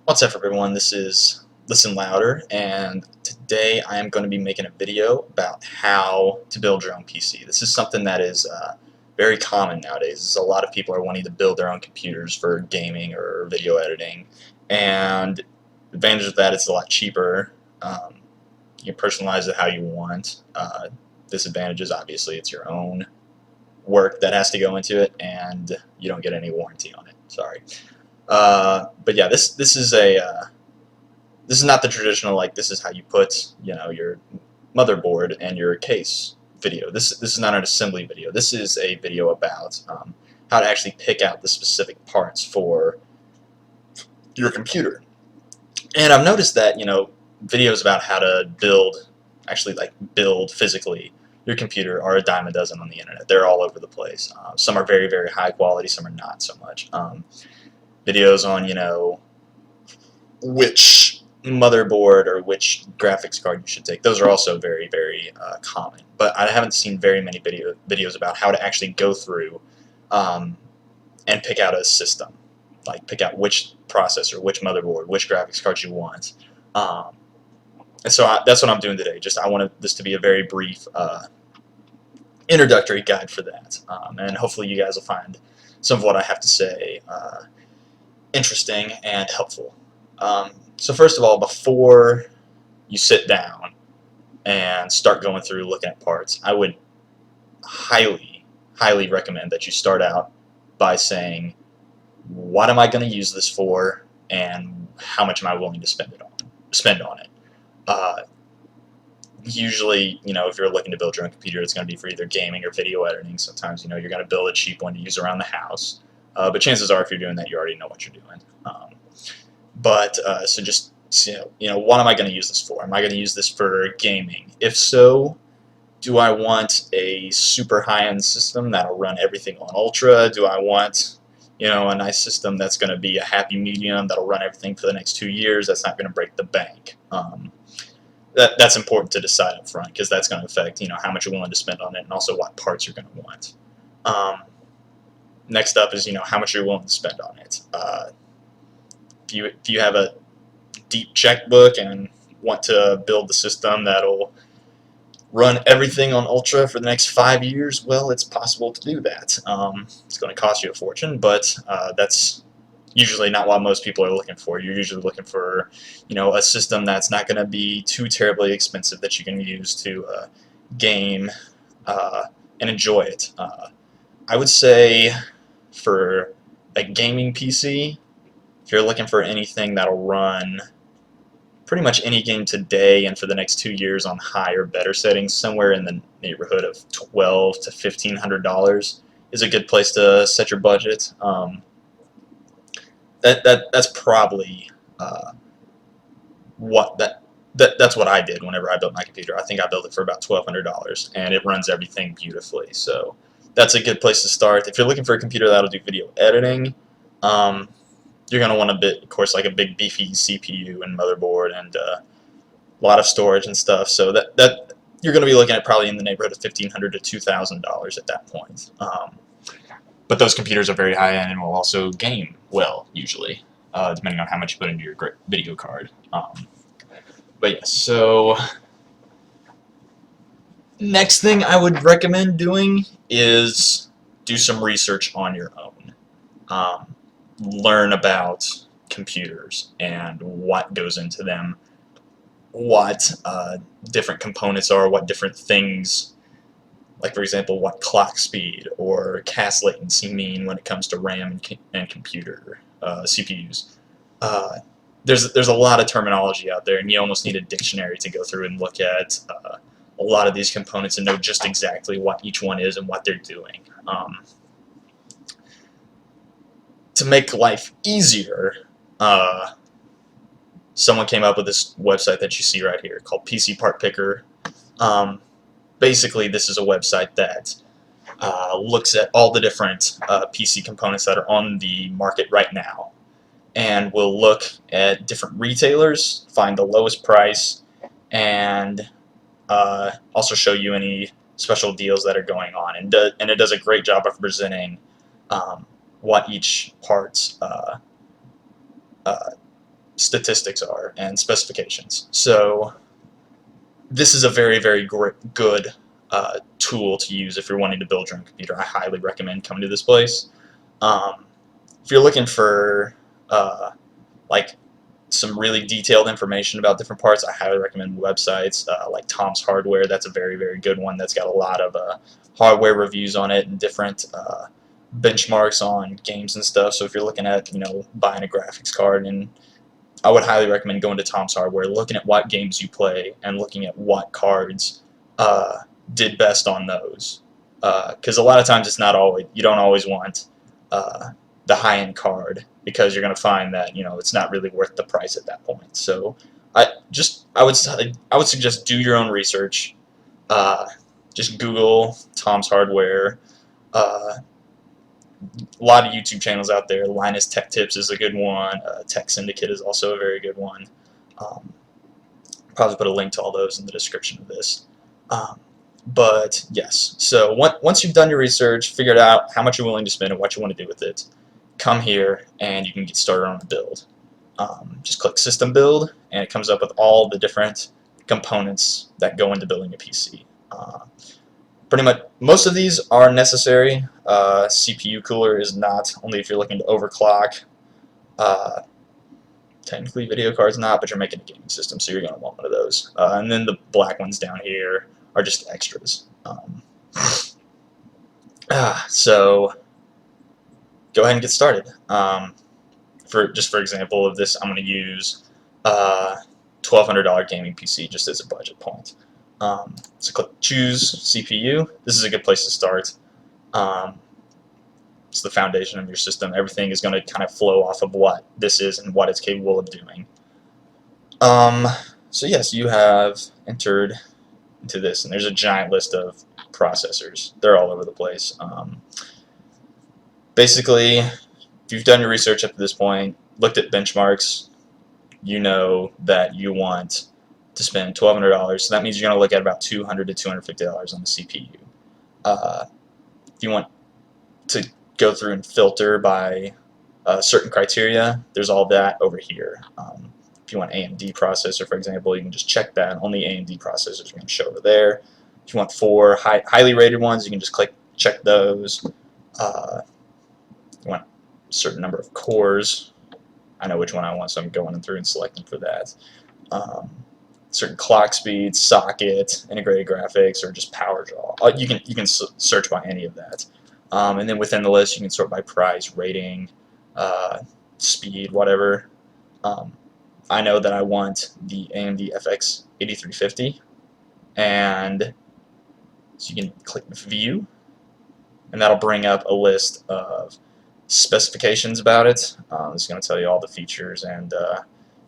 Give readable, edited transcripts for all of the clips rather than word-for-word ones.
What's up, everyone? This is Listen Louder, and today I am going to be making a video about how to build your own PC. This is something that is very common nowadays. A lot of people are wanting to build their own computers for gaming or video editing, and the advantage of that, it's a lot cheaper. You can personalize it how you want. Disadvantages, obviously, it's your own work that has to go into it, and you don't get any warranty on it. Sorry. But yeah, this is not the traditional, like, this is how you put, your motherboard and your case video. This is not an assembly video. This is a video about how to actually pick out the specific parts for your computer. And I've noticed that, videos about how to build physically your computer are a dime a dozen on the internet. They're all over the place. Some are very, very high quality, some are not so much. Videos on, which motherboard or which graphics card you should take. Those are also very, very common. But I haven't seen very many videos about how to actually go through and pick out a system. Like pick out which processor, which motherboard, which graphics card you want. And so that's what I'm doing today. I wanted this to be a very brief introductory guide for that. And hopefully you guys will find some of what I have to say interesting and helpful. So first of all, before you sit down and start going through looking at parts, I would highly, highly recommend that you start out by saying, what am I going to use this for, and how much am I willing to spend on it. Usually, if you're looking to build your own computer, it's going to be for either gaming or video editing. Sometimes, you're going to build a cheap one to use around the house. But chances are, if you're doing that, you already know what you're doing. So just, what am I going to use this for? Am I going to use this for gaming? If so, do I want a super high-end system that'll run everything on Ultra? Do I want, a nice system that's going to be a happy medium that'll run everything for the next 2 years? That's not going to break the bank. That's important to decide up front, because that's going to affect, how much you're willing to spend on it, and also what parts you're going to want. Next up is, how much you're willing to spend on it. If you have a deep checkbook and want to build the system that'll run everything on Ultra for the next 5 years, well, it's possible to do that. It's going to cost you a fortune, but that's usually not what most people are looking for. You're usually looking for, a system that's not going to be too terribly expensive, that you can use to game and enjoy it. I would say for a gaming PC, if you're looking for anything that'll run pretty much any game today and for the next 2 years on higher, better settings, somewhere in the neighborhood of $1,200 to $1,500 is a good place to set your budget. That's probably that's what I did whenever I built my computer. I think I built it for about $1,200, and it runs everything beautifully. So that's a good place to start. If you're looking for a computer that'll do video editing, you're going to want of course, like a big beefy CPU and motherboard and a lot of storage and stuff. So that you're going to be looking at probably in the neighborhood of $1,500 to $2,000 at that point. But those computers are very high end and will also game well, usually, depending on how much you put into your video card. But yeah, so next thing I would recommend doing is do some research on your own. Learn about computers and what goes into them, what different components are, what different things, like for example, what clock speed or cast latency mean when it comes to RAM and computer CPUs. There's a lot of terminology out there, and you almost need a dictionary to go through and look at a lot of these components and know just exactly what each one is and what they're doing. To make life easier, someone came up with this website that you see right here called PC Part Picker. Basically, this is a website that looks at all the different PC components that are on the market right now, and will look at different retailers, find the lowest price, and also show you any special deals that are going on. And it does a great job of presenting what each part's statistics are and specifications. So this is a very, very good tool to use if you're wanting to build your own computer. I highly recommend coming to this place. If you're looking for like some really detailed information about different parts, I highly recommend websites like Tom's Hardware. That's a very, very good one that's got a lot of hardware reviews on it and different benchmarks on games and stuff. So if you're looking at, buying a graphics card, and I would highly recommend going to Tom's Hardware, looking at what games you play and looking at what cards did best on those. Because a lot of times you don't always want the high-end card, because you're going to find that it's not really worth the price at that point. So I would suggest do your own research. Just Google Tom's Hardware. A lot of YouTube channels out there. Linus Tech Tips is a good one. Tech Syndicate is also a very good one. Probably put a link to all those in the description of this. But yes, so once you've done your research, figured out how much you're willing to spend and what you want to do with it, come here and you can get started on a build. Just click System Build, and it comes up with all the different components that go into building a PC. Pretty much most of these are necessary. CPU cooler is not, only if you're looking to overclock. Technically video card's not, but you're making a gaming system, so you're going to want one of those. And then the black ones down here are just extras. So go ahead and get started. For example of this, I'm going to use $1,200 gaming PC just as a budget point. So click Choose CPU. This is a good place to start. It's the foundation of your system. Everything is going to kind of flow off of what this is and what it's capable of doing. So yes, you have entered into this, and there's a giant list of processors. They're all over the place. Basically, if you've done your research up to this point, looked at benchmarks, you know that you want to spend $1,200, so that means you're going to look at about $200 to $250 on the CPU. If you want to go through and filter by certain criteria, there's all that over here. If you want AMD processor, for example, you can just check that. Only AMD processors are going to show over there. If you want 4 highly rated ones, you can just check those. You want a certain number of cores. I know which one I want, so I'm going through and selecting for that. Certain clock speed, socket, integrated graphics, or just power draw. You can search by any of that. And then within the list, you can sort by price, rating, speed, whatever. I know that I want the AMD FX 8350, and so you can click View, and that'll bring up a list of specifications about it. It's going to tell you all the features and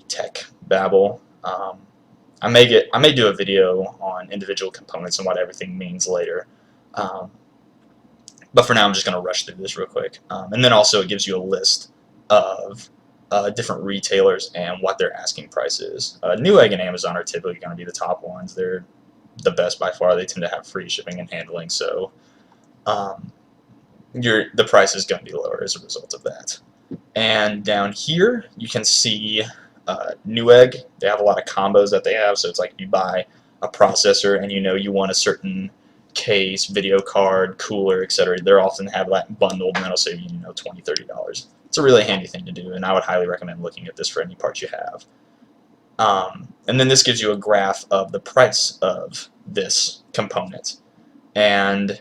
tech babble. I may do a video on individual components and what everything means later. But for now, I'm just going to rush through this real quick. And then also it gives you a list of different retailers and what their asking price is. Newegg and Amazon are typically going to be the top ones. They're the best by far. They tend to have free shipping and handling, so the price is going to be lower as a result of that. And down here, you can see Newegg. They have a lot of combos that they have, so it's like you buy a processor and you want a certain case, video card, cooler, etc. They'll often have that bundled, and that'll save you, $20, $30. It's a really handy thing to do, and I would highly recommend looking at this for any parts you have. And then this gives you a graph of the price of this component. And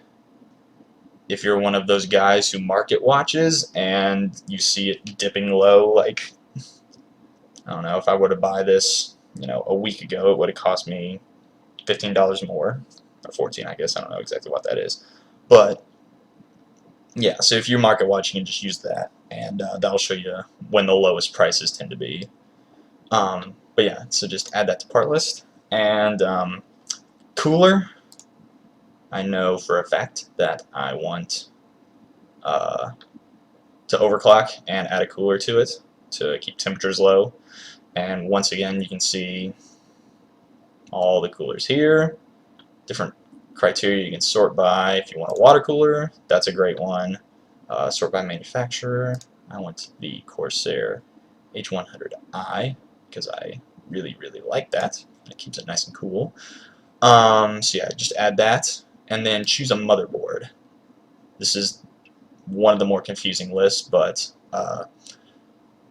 if you're one of those guys who market watches and you see it dipping low, like, I don't know, if I were to buy this, a week ago, it would have cost me $15 more, or $14, I guess. I don't know exactly what that is. But yeah, so if you're market watching, you can just use that, and that'll show you when the lowest prices tend to be. But yeah, so just add that to part list. And cooler, I know for a fact that I want to overclock and add a cooler to it to keep temperatures low. And once again, you can see all the coolers here, different criteria you can sort by. If you want a water cooler, that's a great one. Sort by manufacturer. I want the Corsair H100i, because I really, really like that. It keeps it nice and cool. So yeah, just add that, and then choose a motherboard. This is one of the more confusing lists, but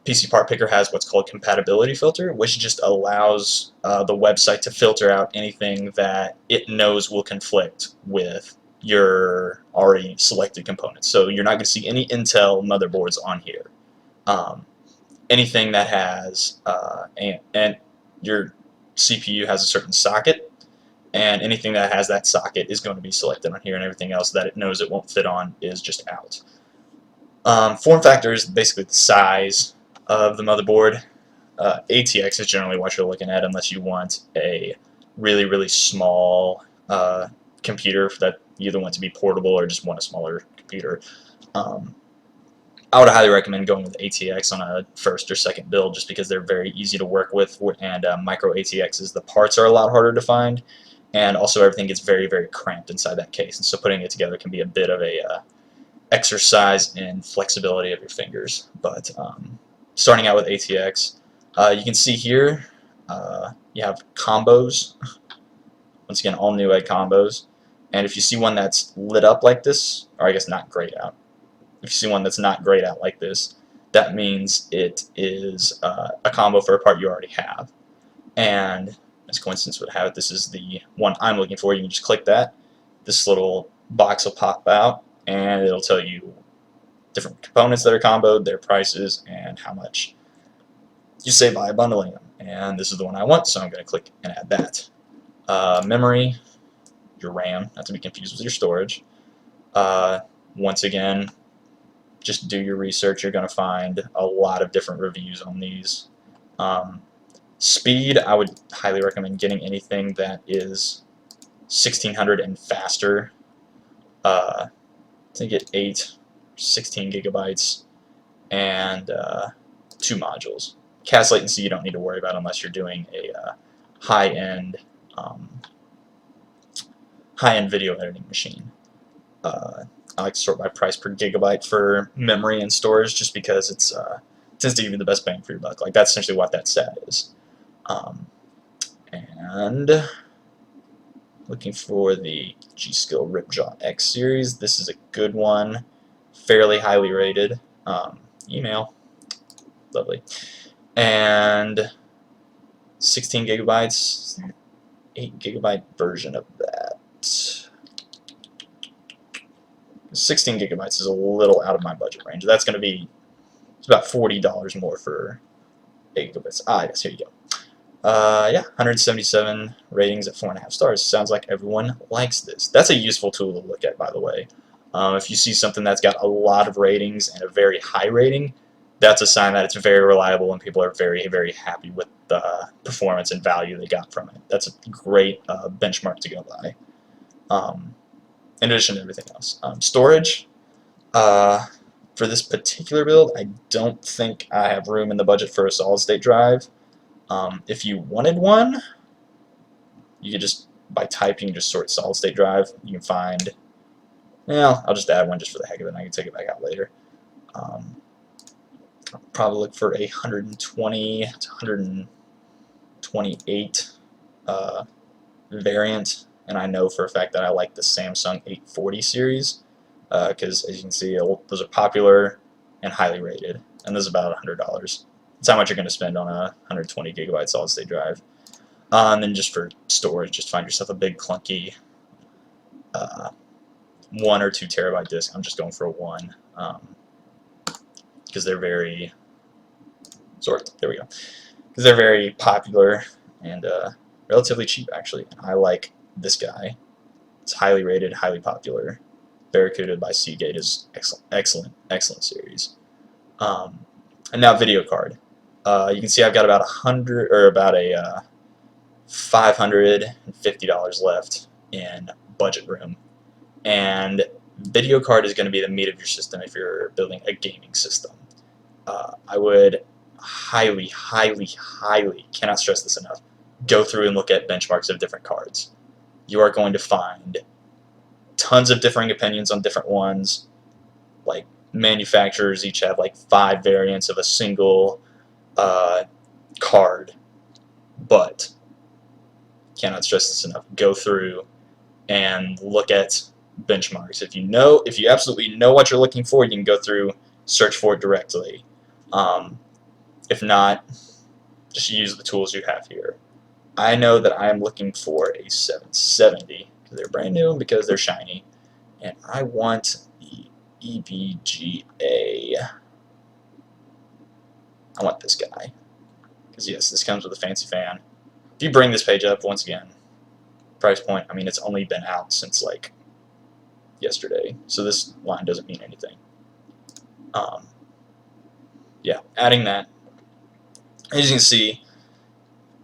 PC Part Picker has what's called compatibility filter, which just allows the website to filter out anything that it knows will conflict with your already selected components. So you're not going to see any Intel motherboards on here. Anything that has and your CPU has a certain socket, and anything that has that socket is going to be selected on here, and everything else that it knows it won't fit on is just out. Form factor is basically the size of the motherboard. ATX is generally what you're looking at, unless you want a really, really small computer that you either want to be portable or just want a smaller computer. I would highly recommend going with ATX on a first or second build, just because they're very easy to work with, and micro ATXs, the parts are a lot harder to find, and also everything gets very, very cramped inside that case, and so putting it together can be a bit of a exercise in flexibility of your fingers. But starting out with ATX, you can see here you have combos. Once again, all Newegg combos, and if you see one that's lit up like this, or I guess not grayed out, if you see one that's not grayed out like this, that means it is a combo for a part you already have. And as coincidence would have it, this is the one I'm looking for. You can just click that. This little box will pop out, and it'll tell you different components that are comboed, their prices, and how much you save by bundling them. And this is the one I want, so I'm going to click and add that. Memory, your RAM, not to be confused with your storage. Once again, just do your research. You're going to find a lot of different reviews on these. Speed, I would highly recommend getting anything that is 1600 and faster. I think it 16 gigabytes, and 2 modules. CAS latency you don't need to worry about unless you're doing a high-end video editing machine. I like to sort by price per gigabyte for memory and storage, just because it tends to give you the best bang for your buck. Like, that's essentially what that set is. And looking for the G.Skill Ripjaw X series. This is a good one, fairly highly rated. Email, lovely. And 16 gigabytes, 8 gigabyte version of that. 16 gigabytes is a little out of my budget range. That's going to be, it's about $40 more for 8 gigabytes. Ah, yes, here you go. Yeah, 177 ratings at 4.5 stars. Sounds like everyone likes this. That's a useful tool to look at, by the way. If you see something that's got a lot of ratings and a very high rating, that's a sign that it's very reliable and people are very, very happy with the performance and value they got from it. That's a great benchmark to go by. In addition to everything else. Storage, for this particular build, I don't think I have room in the budget for a solid-state drive. If you wanted one, you could just, by typing, just sort solid-state drive. You can find, well, I'll just add one just for the heck of it, and I can take it back out later. I'll probably look for a 120 to 128 variant, and I know for a fact that I like the Samsung 840 series, because as you can see, those are popular and highly rated, and this is about $100. That's how much you're going to spend on a 120 gigabyte solid state drive. And then just for storage, just find yourself a big clunky 1 or 2 terabyte disk. I'm just going for a 1, because they're very, there we go, because they're very popular and relatively cheap, actually. I like this guy. It's highly rated, highly popular. Barracuda by Seagate is excellent, excellent series. And now video card. You can see I've got about $550 left in budget room, and video card is going to be the meat of your system if you're building a gaming system. I would highly, highly, highly, cannot stress this enough, go through and look at benchmarks of different cards. You are going to find tons of differing opinions on different ones. Like, manufacturers each have like 5 variants of a single card, but cannot stress this enough. Go through and look at benchmarks. If you absolutely know what you're looking for, you can go through, search for it directly. If not, just use the tools you have here. I know that I am looking for a 770 because they're brand new and because they're shiny, and I want the EVGA. I want this guy because yes, this comes with a fancy fan. If you bring this page up once again, price point, I mean, it's only been out since like yesterday, so this line doesn't mean anything. Yeah, adding that. As you can see,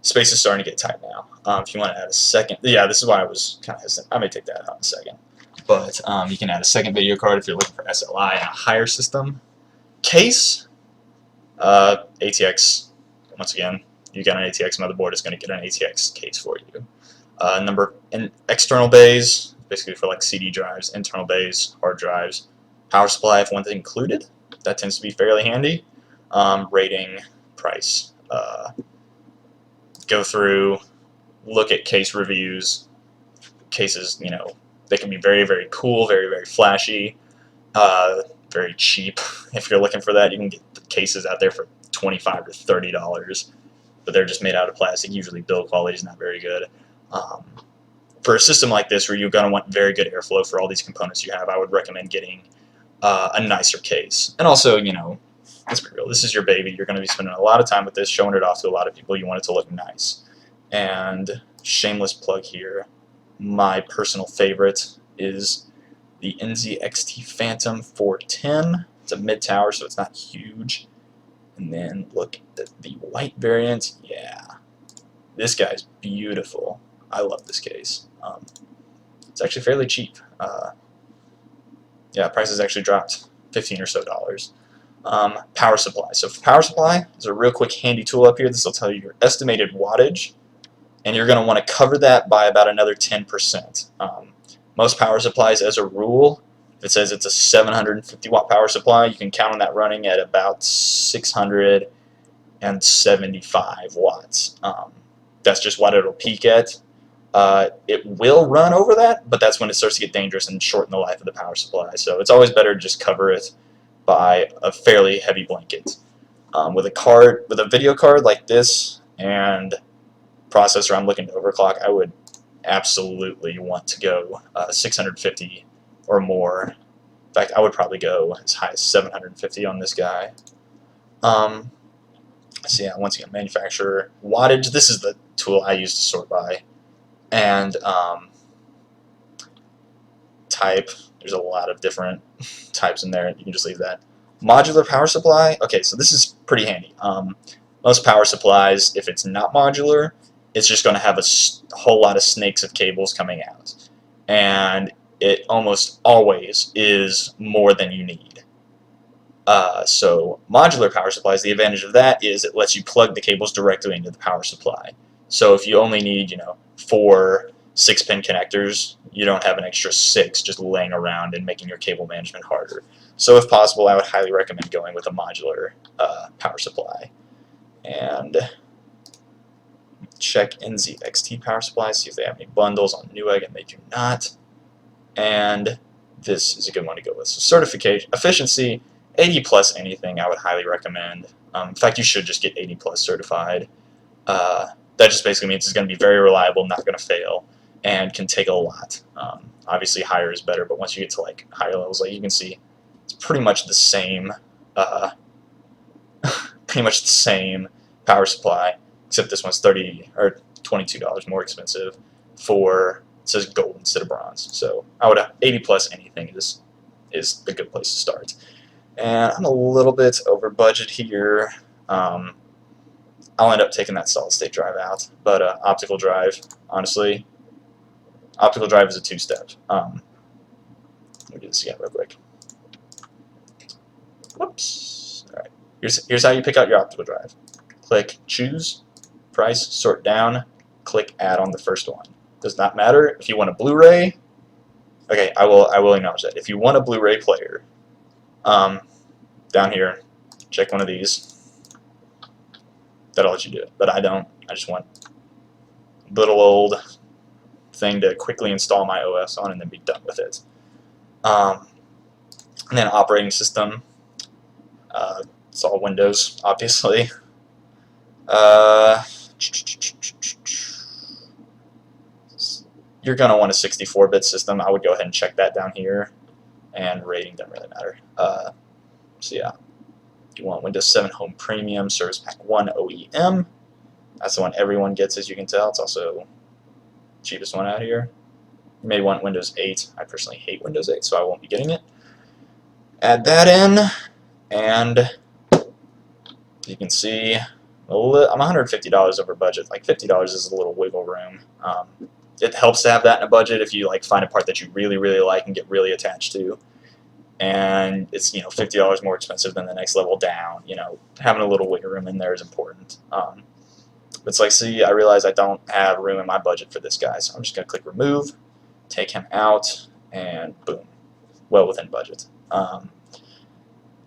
space is starting to get tight now. If you want to add a second, yeah, this is why I was kind of hesitant. I may take that out in a second. But you can add a second video card if you're looking for SLI and a higher system. Case, ATX, once again, you got an ATX motherboard, it's going to get an ATX case for you. External bays, basically for like CD drives, internal bays, hard drives. Power supply, if one's included, that tends to be fairly handy. Rating, price. Go through, look at case reviews. Cases, you know, they can be very, very cool, very, very flashy, very cheap. If you're looking for that, you can get the cases out there for $25 to $30, but they're just made out of plastic. Usually build quality is not very good. For a system like this where you're going to want very good airflow for all these components you have, I would recommend getting a nicer case. And also, you know, let's be real, this is your baby. You're going to be spending a lot of time with this, showing it off to a lot of people. You want it to look nice. And shameless plug here, my personal favorite is the NZXT Phantom 410. It's a mid-tower, so it's not huge. And then look at the white variant. Yeah, this guy's beautiful. I love this case. It's actually fairly cheap. Yeah, prices actually dropped $15 or so. Power supply. So for power supply, there's a real quick handy tool up here. This will tell you your estimated wattage, and you're going to want to cover that by about another 10%. Most power supplies, as a rule, if it says it's a 750 watt power supply, you can count on that running at about 675 watts. That's just what it'll peak at. It will run over that, but that's when it starts to get dangerous and shorten the life of the power supply. So it's always better to just cover it by a fairly heavy blanket. With a video card like this and processor I'm looking to overclock, I would absolutely want to go 650 or more. In fact, I would probably go as high as 750 on this guy. So yeah, once again, manufacturer, wattage. This is the tool I use to sort by. And type. There's a lot of different types in there. You can just leave that. Modular power supply. Okay, so this is pretty handy. Most power supplies, if it's not modular, it's just going to have a whole lot of snakes of cables coming out. And it almost always is more than you need. So modular power supplies, the advantage of that is it lets you plug the cables directly into the power supply. So if you only need, you know, 4 6-pin connectors, you don't have an extra 6 just laying around and making your cable management harder. So if possible, I would highly recommend going with a modular power supply. And check NZXT power supplies, see if they have any bundles on Newegg, and they do not. And this is a good one to go with. So certification, efficiency, 80 plus anything I would highly recommend. In fact, you should just get 80 plus certified. That just basically means it's going to be very reliable, not going to fail, and can take a lot. Obviously higher is better, but once you get to like higher levels, like you can see, it's pretty much the same power supply, except this one's $30 or $22 more expensive for, it says gold instead of bronze. So I would 80 plus anything is a good place to start. And I'm a little bit over budget here. I'll end up taking that solid state drive out, but optical drive, honestly, optical drive is a 2-step. Let me do this again real quick. Whoops. All right. Here's how you pick out your optical drive. Click choose, price, sort down, click add on the first one. Does not matter if you want a Blu-ray. Okay, I will acknowledge that. If you want a Blu-ray player, down here, check one of these. that'll let you do it. But I don't. I just want a little old thing to quickly install my OS on and then be done with it. And then operating system. It's all Windows, obviously. You're going to want a 64-bit system. I would go ahead and check that down here. And rating doesn't really matter. So yeah, you want Windows 7 Home Premium, Service Pack 1 OEM. That's the one everyone gets, as you can tell. It's also the cheapest one out here. You may want Windows 8. I personally hate Windows 8, so I won't be getting it. Add that in, and you can see I'm $150 over budget. Like $50 is a little wiggle room. It helps to have that in a budget if you like find a part that you really, really like and get really attached to. And it's $50 more expensive than the next level down. Having a little wiggle room in there is important. It's like, see, I realize I don't have room in my budget for this guy, so I'm just going to click remove, take him out, and boom, well within budget.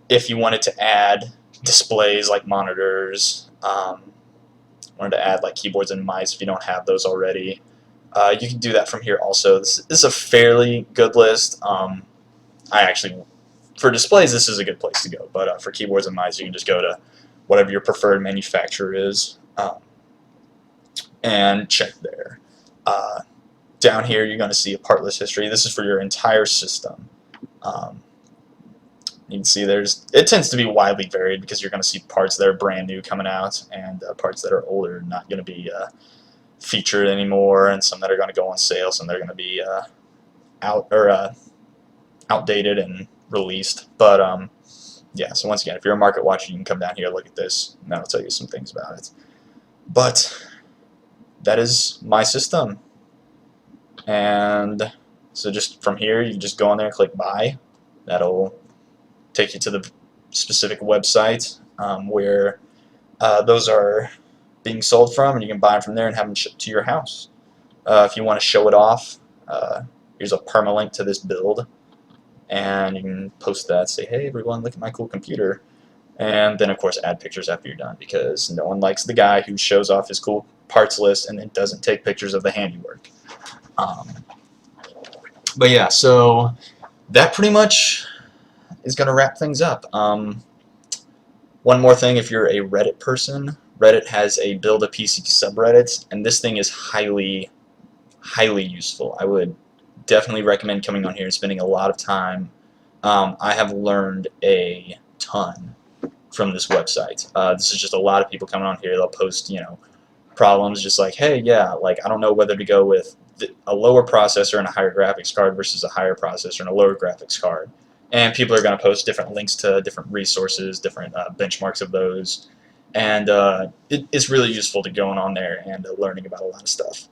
If you wanted to add displays like monitors, wanted to add like keyboards and mice if you don't have those already, you can do that from here also. This is a fairly good list. For displays, this is a good place to go, but for keyboards and mice, you can just go to whatever your preferred manufacturer is and check there. Down here, you're going to see a part list history. This is for your entire system. You can see it tends to be widely varied because you're going to see parts that are brand new coming out and parts that are older not going to be featured anymore, and some that are going to go on sale, some that are going to be outdated and released. But yeah, so once again, if you're a market watcher, you can come down here, look at this, and that'll tell you some things about it. But that is my system. And so just from here, you can just go on there and click buy. That'll take you to the specific website where those are being sold from, and you can buy them from there and have them shipped to your house. If you want to show it off, here's a permalink to this build, and you can post that, say, hey everyone, look at my cool computer, and then of course add pictures after you're done, because no one likes the guy who shows off his cool parts list and then doesn't take pictures of the handiwork. But yeah, so that pretty much is going to wrap things up. One more thing, if you're a Reddit person, Reddit has a Build a PC subreddit, and this thing is highly, highly useful. I would definitely recommend coming on here and spending a lot of time. I have learned a ton from this website. This is just a lot of people coming on here. They'll post, problems just like, hey, yeah, like I don't know whether to go with a lower processor and a higher graphics card versus a higher processor and a lower graphics card. And people are going to post different links to different resources, different benchmarks of those. And it's really useful to going on there and learning about a lot of stuff.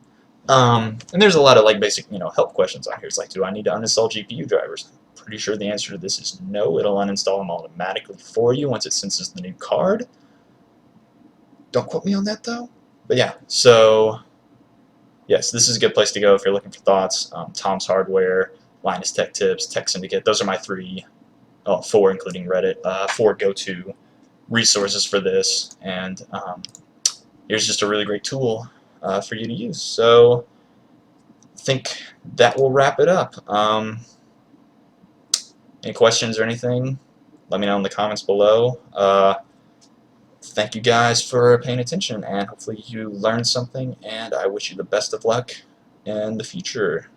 And there's a lot of like basic help questions on here. It's like, do I need to uninstall GPU drivers? I'm pretty sure the answer to this is no. It'll uninstall them automatically for you once it senses the new card. Don't quote me on that though. But yeah, so yes, this is a good place to go if you're looking for thoughts. Tom's Hardware, Linus Tech Tips, Tech Syndicate. Those are my four including Reddit, 4 go-to resources for this. And here's just a really great tool for you to use. So I think that will wrap it up. Any questions or anything? Let me know in the comments below. Thank you guys for paying attention, and hopefully you learned something, and I wish you the best of luck in the future.